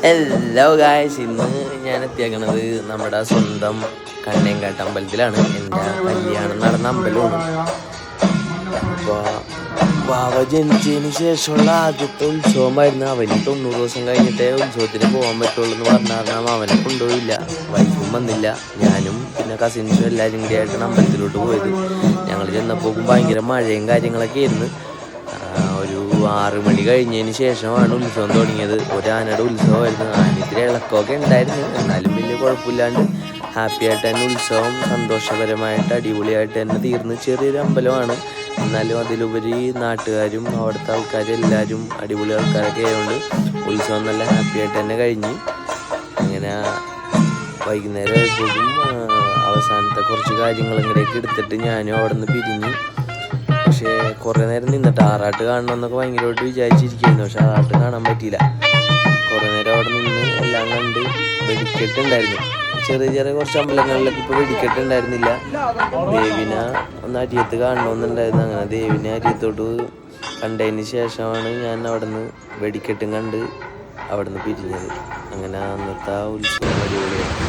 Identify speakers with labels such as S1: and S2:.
S1: Hello guys, ഇന്ന് ഞാൻ എത്തിയേക്കണത് നമ്മുടെ സ്വന്തം കണ്ണേങ്കാട്ട് അമ്പലത്തിലാണ്. എൻ്റെ കല്യാണം നടന്ന അമ്പലമാണ്. അപ്പോൾ വാവ ജനിച്ചതിന് ശേഷമുള്ള ആദ്യത്തെ ഉത്സവമായിരുന്നു. അവന് 90 ദിവസം കഴിഞ്ഞിട്ടേ ഉത്സവത്തിന് പോകാൻ പറ്റുള്ളൂ എന്ന് പറഞ്ഞാൽ അവനെ കൊണ്ടുപോയില്ല. വൈഫും വന്നില്ല. ഞാനും പിന്നെ കസിൻസും എല്ലാവരും കൂടി ആയിട്ടാണ് അമ്പലത്തിലോട്ട് പോയത്. ഞങ്ങൾ ചെന്നപ്പോൾ ഭയങ്കര മഴയും കാര്യങ്ങളൊക്കെ ആയിരുന്നു. ഒരു 6 മണി കഴിഞ്ഞതിന് ശേഷമാണ് ഉത്സവം തുടങ്ങിയത്. ഒരു ആനയുടെ ഉത്സവമായിരുന്നു. ആനയ്ക്ക് ഇളക്കമൊക്കെ ഉണ്ടായിരുന്നു, എന്നാലും വലിയ കുഴപ്പമില്ലാണ്ട് ഹാപ്പി ആയിട്ട് തന്നെ ഉത്സവം സന്തോഷപരമായിട്ട് അടിപൊളിയായിട്ട് തന്നെ തീർന്ന്. ചെറിയൊരു അമ്പലമാണ്, എന്നാലും അതിലുപരി നാട്ടുകാരും അവിടുത്തെ ആൾക്കാരും എല്ലാവരും അടിപൊളി ആൾക്കാരൊക്കെ ആയതുകൊണ്ട് ഉത്സവം നല്ല ഹാപ്പി ആയിട്ട് തന്നെ കഴിഞ്ഞ്. അങ്ങനെ വൈകുന്നേരം ആയപ്പോഴും അവസാനത്തെ കുറച്ച് കാര്യങ്ങളും കൂടെയൊക്കെ എടുത്തിട്ട് ഞാനും അവിടെ നിന്ന് പിരിഞ്ഞ്. പക്ഷേ കുറേ നേരം നിന്നിട്ട് ആറാട്ട് കാണണമെന്നൊക്കെ ഭയങ്കരമായിട്ട് വിചാരിച്ചിരിക്കുന്നു. പക്ഷെ ആറാട്ട് കാണാൻ പറ്റിയില്ല. കുറേ നേരം അവിടെ നിന്ന് എല്ലാം കണ്ട്. വെടിക്കെട്ടുണ്ടായിരുന്നു, ചെറിയ ചെറിയ കുറച്ച് അമ്പലങ്ങളിലൊക്കെ ഇപ്പോൾ വെടിക്കെട്ടുണ്ടായിരുന്നില്ല. ദേവിനെ ഒന്ന് അരിയത്ത് കാണണമെന്നുണ്ടായിരുന്നു. അങ്ങനെ ദേവിനെ അരിയത്തോട്ട് കണ്ടതിന് ശേഷമാണ് ഞാൻ അവിടെ നിന്ന് വെടിക്കെട്ടും കണ്ട് അവിടെ നിന്ന് പിരിഞ്ഞത്. അങ്ങനെ അന്നത്തെ ഉത്സവം അടിപൊളിയായിരുന്നു.